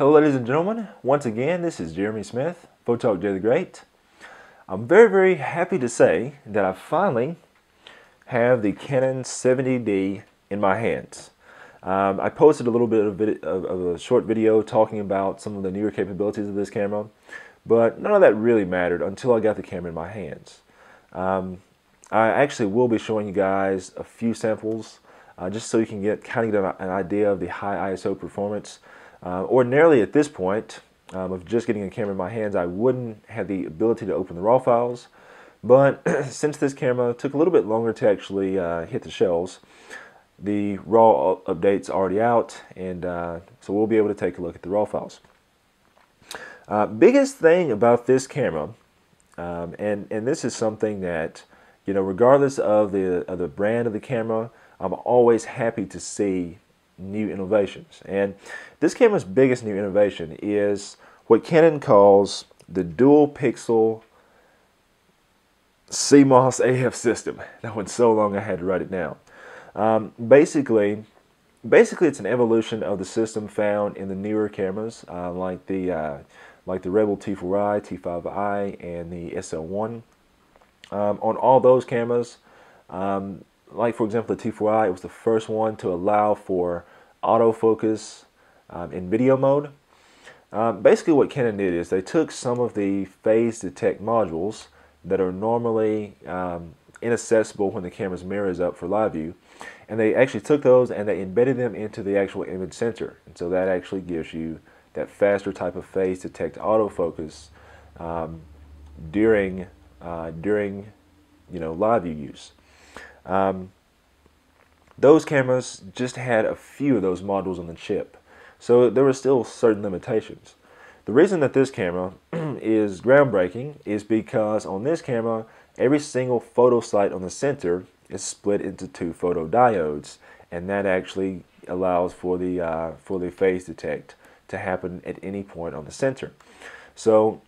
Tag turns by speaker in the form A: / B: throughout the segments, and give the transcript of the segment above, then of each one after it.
A: Hello ladies and gentlemen, once again this is Jeremy Smith, Photo Talk Jay the Great. I'm very happy to say that I finally have the Canon 70D in my hands. I posted a little bit of a short video talking about some of the newer capabilities of this camera, but none of that really mattered until I got the camera in my hands. I actually will be showing you guys a few samples just so you can get an idea of the high ISO performance. Ordinarily at this point, of just getting a camera in my hands, I wouldn't have the ability to open the RAW files, but since this camera took a little bit longer to actually hit the shelves, the RAW update's already out, and so we'll be able to take a look at the RAW files. Biggest thing about this camera, and this is something that, you know, regardless of the brand of the camera, I'm always happy to see new innovations. And this camera's biggest new innovation is what Canon calls the dual pixel Cmos AF system. That one's so long I had to write it down. Basically it's an evolution of the system found in the newer cameras, like the Rebel T4i, T5i, and the SL1. On all those cameras, like for example the T4i, it was the first one to allow for autofocus in video mode. Basically what Canon did is they took some of the phase detect modules that are normally inaccessible when the camera's mirror is up for live view, and they actually took those and they embedded them into the actual image sensor, and so that actually gives you that faster type of phase detect autofocus during you know, live view use. Those cameras just had a few of those modules on the chip, so there were still certain limitations. The reason that this camera is groundbreaking is because on this camera, every single photo sight on the center is split into two photodiodes, and that actually allows for the phase detect to happen at any point on the center. So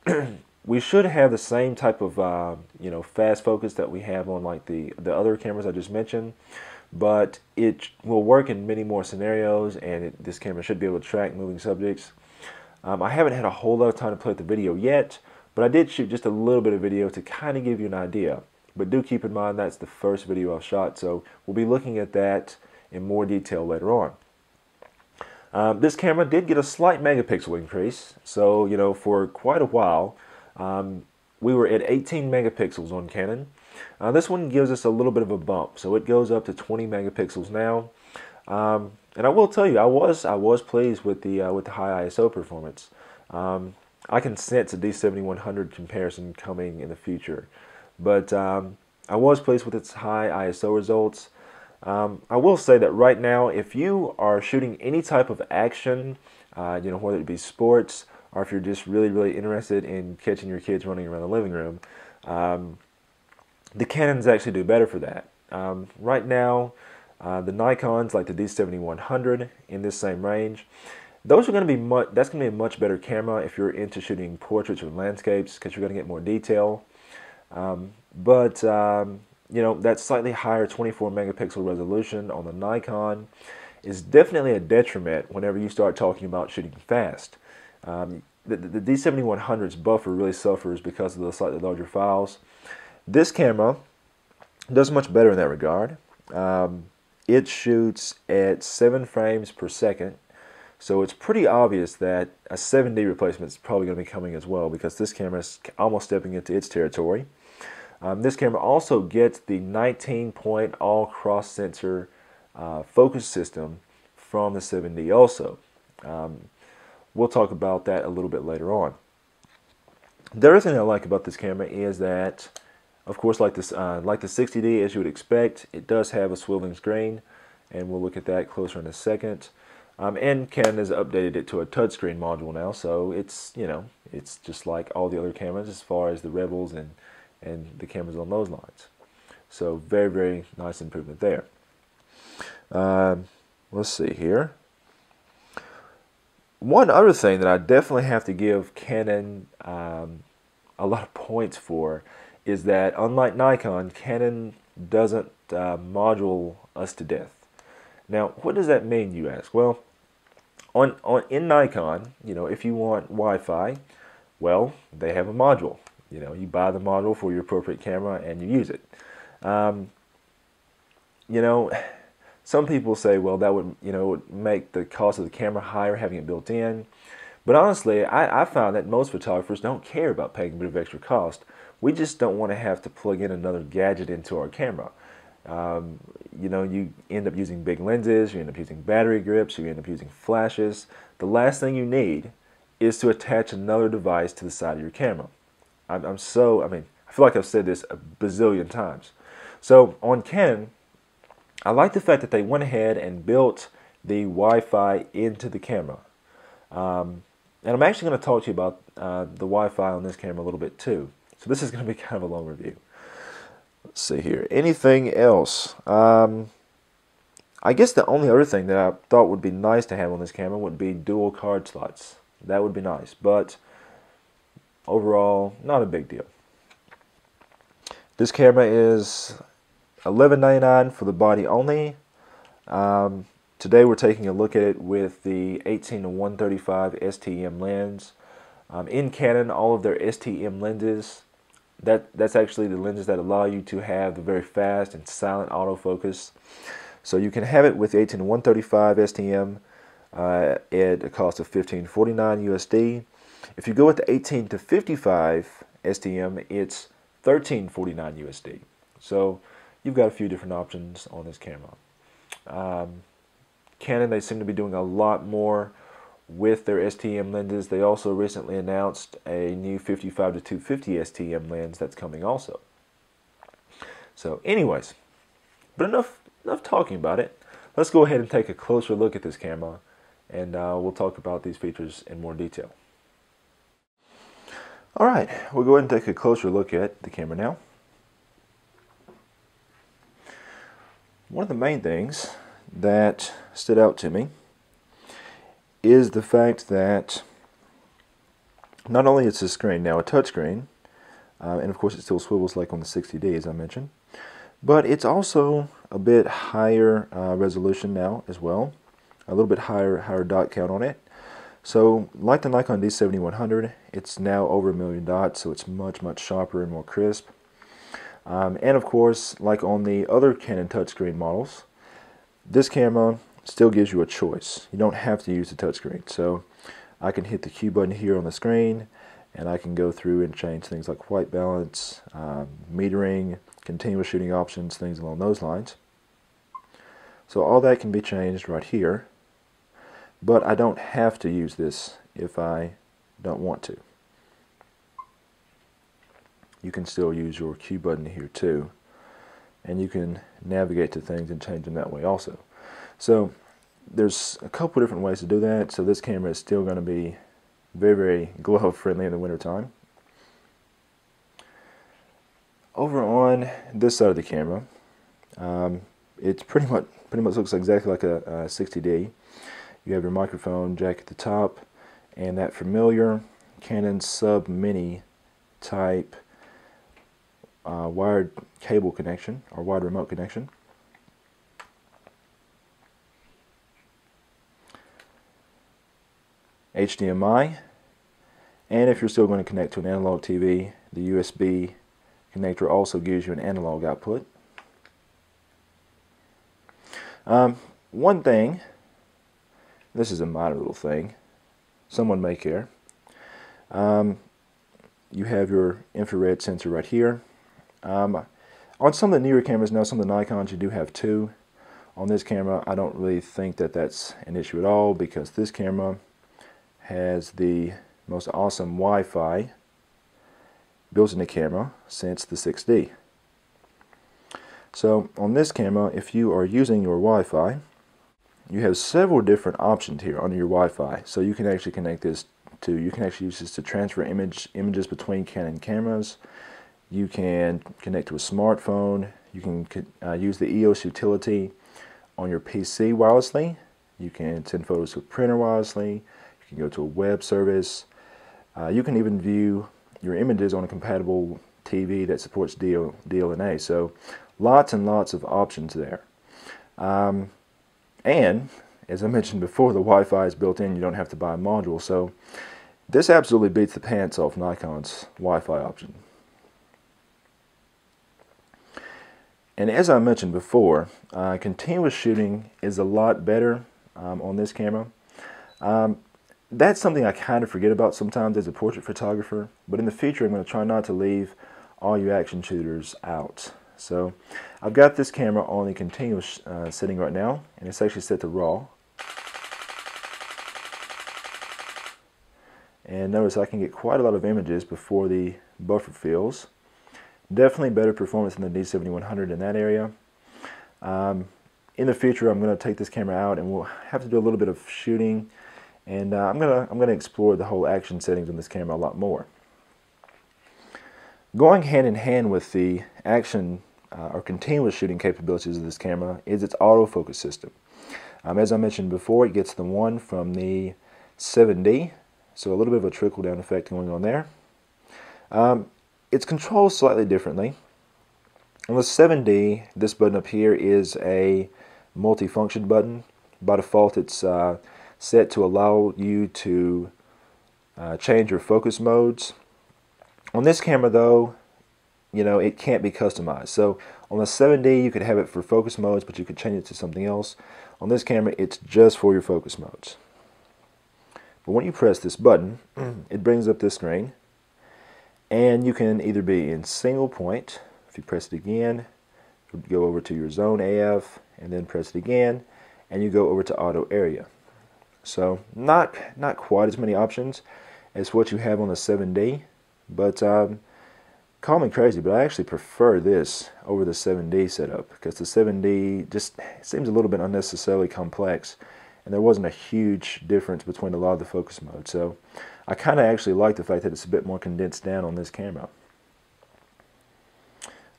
A: we should have the same type of you know, fast focus that we have on like the other cameras I just mentioned, but it will work in many more scenarios, and this camera should be able to track moving subjects. I haven't had a whole lot of time to play with the video yet, but I did shoot just a little bit of video to kind of give you an idea. But do keep in mind that's the first video I've shot, so we'll be looking at that in more detail later on. This camera did get a slight megapixel increase, so you know, for quite a while we were at 18 megapixels on Canon. This one gives us a little bit of a bump, so it goes up to 20 megapixels now. And I will tell you, I was pleased with the high ISO performance. I can sense a D7100 comparison coming in the future, but I was pleased with its high ISO results. I will say that right now, if you are shooting any type of action, you know, whether it be sports or if you're just really interested in catching your kids running around the living room, the Canons actually do better for that. Right now, the Nikons like the D7100 in this same range, those are going to be that's going to be a much better camera if you're into shooting portraits or landscapes, because you're going to get more detail. You know, that slightly higher 24 megapixel resolution on the Nikon is definitely a detriment whenever you start talking about shooting fast. The D7100's buffer really suffers because of the slightly larger files. This camera does much better in that regard. It shoots at 7 frames per second, so it's pretty obvious that a 7D replacement is probably going to be coming as well, because this camera is almost stepping into its territory. This camera also gets the 19-point all cross-sensor focus system from the 7D also. We'll talk about that a little bit later on. The other thing I like about this camera is that, of course, like the 60D, as you would expect, it does have a swiveling screen, and we'll look at that closer in a second. And Canon has updated it to a touchscreen module now, so it's, you know, it's just like all the other cameras as far as the Rebels and the cameras on those lines. So very nice improvement there. Let's see here. One other thing that I definitely have to give Canon a lot of points for is that, unlike Nikon, Canon doesn't module us to death. Now, what does that mean, you ask? Well, In Nikon, you know, if you want Wi-Fi, well, they have a module. You know, you buy the module for your appropriate camera and you use it. You know, some people say, well, that would, you know, make the cost of the camera higher having it built in. But honestly, I found that most photographers don't care about paying a bit of extra cost. We just don't want to have to plug in another gadget into our camera. You know, you end up using big lenses, you end up using battery grips, you end up using flashes. The last thing you need is to attach another device to the side of your camera. I mean, I feel like I've said this a bazillion times. So on Canon, I like the fact that they went ahead and built the Wi-Fi into the camera. And I'm actually going to talk to you about the Wi-Fi on this camera a little bit too. So this is going to be kind of a long review. Let's see here. Anything else? I guess the only other thing that I thought would be nice to have on this camera would be dual card slots. That would be nice, but overall, not a big deal. This camera is $11.99 for the body only. Today we're taking a look at it with the 18-135 STM lens. In Canon, all of their STM lenses, that's actually the lenses that allow you to have the very fast and silent autofocus. So you can have it with the 18-135 STM at a cost of $15.49 USD. If you go with the 18-55 STM, it's $13.49 USD. So you've got a few different options on this camera. Canon, they seem to be doing a lot more with their STM lenses. They also recently announced a new 55-250 STM lens that's coming also. So anyways, but enough talking about it. Let's go ahead and take a closer look at this camera, and we'll talk about these features in more detail. Alright, we'll go ahead and take a closer look at the camera now. One of the main things that stood out to me is the fact that not only is the screen now a touchscreen, and of course it still swivels like on the 60D as I mentioned, but it's also a bit higher resolution now as well, a little bit higher dot count on it. So like the Nikon D7100, it's now over 1 million dots, so it's much sharper and more crisp. And of course, like on the other Canon touchscreen models, this camera still gives you a choice. You don't have to use the touchscreen. So I can hit the Q button here on the screen, and I can go through and change things like white balance, metering, continuous shooting options, things along those lines. So all that can be changed right here, but I don't have to use this if I don't want to. You can still use your Q button here too, and you can navigate to things and change them that way also. So there's a couple different ways to do that. So this camera is still going to be very glove friendly in the wintertime. Over on this side of the camera, it pretty much looks exactly like a 60D. You have your microphone jack at the top, and that familiar Canon Sub Mini type wired cable connection, or wired remote connection. HDMI, and if you're still going to connect to an analog TV, the USB connector also gives you an analog output. One thing, this is a minor little thing, someone may care. You have your infrared sensor right here. On some of the newer cameras now, some of the Nikons, you do have two. On this camera, I don't really think that that's an issue at all, because this camera has the most awesome Wi-Fi built in the camera since the 6D. So on this camera, if you are using your Wi-Fi, you have several different options here under your Wi-Fi. So you can actually connect this to, you can actually use this to transfer images between Canon cameras. You can connect to a smartphone. You can use the Eos utility on your PC wirelessly. You can send photos to a printer wirelessly. You can go to a web service. You can even view your images on a compatible TV that supports DLNA. So lots and lots of options there. And as I mentioned before, the Wi-Fi is built in. You don't have to buy a module. So this absolutely beats the pants off Nikon's Wi-Fi option. And as I mentioned before, continuous shooting is a lot better on this camera. That's something I kind of forget about sometimes as a portrait photographer, but in the future I'm going to try not to leave all you action shooters out. So I've got this camera on the continuous setting right now, and it's actually set to RAW. And notice I can get quite a lot of images before the buffer fills. Definitely better performance than the D7100 in that area. In the future I'm going to take this camera out and we'll have to do a little bit of shooting, and I'm gonna explore the whole action settings on this camera a lot more. Going hand in hand with the action or continuous shooting capabilities of this camera is its autofocus system. As I mentioned before, it gets the one from the 7D, so a little bit of a trickle down effect going on there. It's controlled slightly differently. On the 7D, this button up here is a multi-function button. By default, it's set to allow you to change your focus modes. On this camera though, you know, it can't be customized. So on the 7D you could have it for focus modes, but you could change it to something else. On this camera it's just for your focus modes. But when you press this button, it brings up this screen, and you can either be in single point. If you press it again, you go over to your zone AF, and then press it again, and you go over to auto area. So not quite as many options as what you have on the 7D, but call me crazy, but I actually prefer this over the 7D setup, because the 7D just seems a little bit unnecessarily complex, and there wasn't a huge difference between a lot of the focus modes. So I kind of actually like the fact that it's a bit more condensed down on this camera.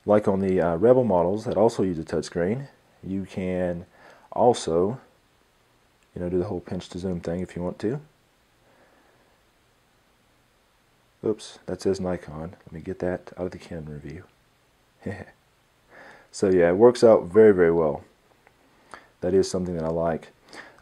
A: Like on the Rebel models that also use a touchscreen, you can also, you know, do the whole pinch to zoom thing if you want to. Oops, that says Nikon. Let me get that out of the Canon review. So yeah, it works out very, very well. That is something that I like.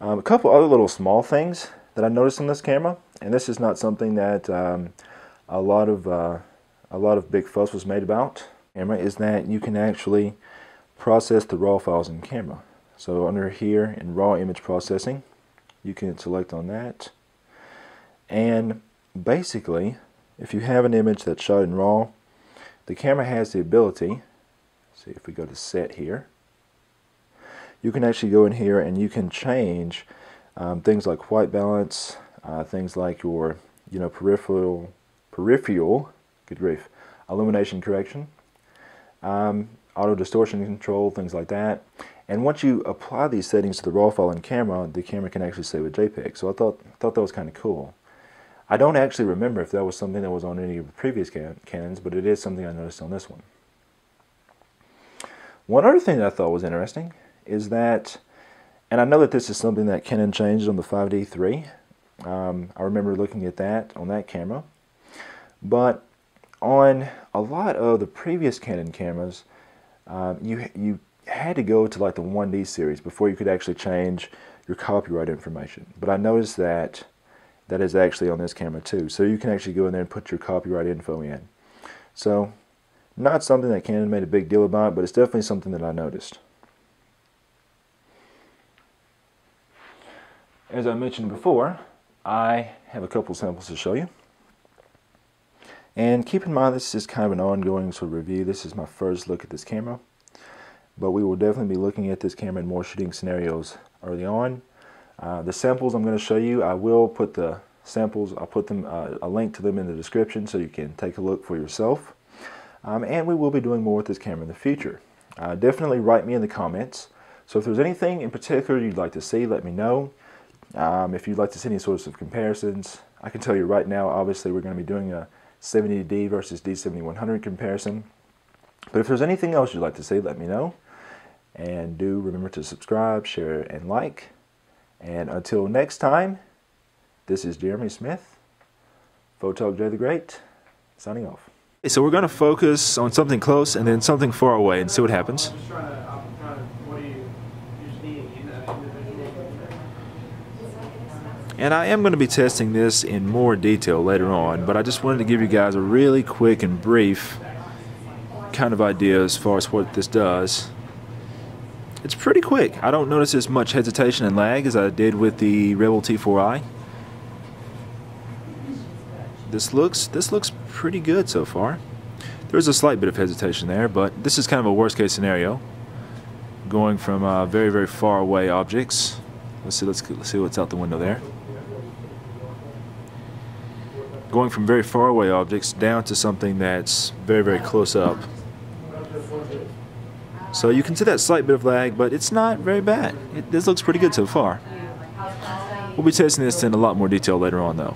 A: A couple other little small things that I noticed on this camera, and this is not something that a lot of big fuss was made about. Camera is that you can actually process the RAW files in camera. So under here in RAW image processing, you can select on that, and basically if you have an image that's shot in RAW, the camera has the ability, see if we go to set here, you can actually go in here and you can change things like white balance, things like your peripheral, good grief, illumination correction, auto distortion control, things like that. And once you apply these settings to the RAW file in camera, the camera can actually save a JPEG. So I thought that was kind of cool. I don't actually remember if that was something that was on any of the previous Canons, but it is something I noticed on this one. One other thing that I thought was interesting is that, and I know that this is something that Canon changed on the 5D3. I remember looking at that on that camera, but on a lot of the previous Canon cameras, you had to go to like the 1D series before you could actually change your copyright information. But I noticed that that is actually on this camera too. So you can actually go in there and put your copyright info in. So not something that Canon made a big deal about, but it's definitely something that I noticed. As I mentioned before, I have a couple samples to show you. And keep in mind, this is kind of an ongoing sort of review. This is my first look at this camera, but we will definitely be looking at this camera in more shooting scenarios early on. The samples I'm going to show you, I will put the samples, I'll put them a link to them in the description so you can take a look for yourself. And we will be doing more with this camera in the future. Definitely write me in the comments. So if there's anything in particular you'd like to see, let me know. If you'd like to see any sorts of comparisons, I can tell you right now, obviously we're going to be doing a 70D versus D7100 comparison. But if there's anything else you'd like to see, let me know. And do remember to subscribe, share, and like. And until next time, this is Jeremy Smith, Photog J the Great, signing off. So we're going to focus on something close and then something far away and see what happens. And I am going to be testing this in more detail later on, but I just wanted to give you guys a really quick and brief kind of idea as far as what this does. It's pretty quick. I don't notice as much hesitation and lag as I did with the Rebel T4i. This looks pretty good so far. There's a slight bit of hesitation there, but this is kind of a worst case scenario. Going from very, very far away objects. Let's see what's out the window there. Going from very far away objects down to something that's very, very close up. So you can see that slight bit of lag, but it's not very bad. This looks pretty good so far. We'll be testing this in a lot more detail later on though.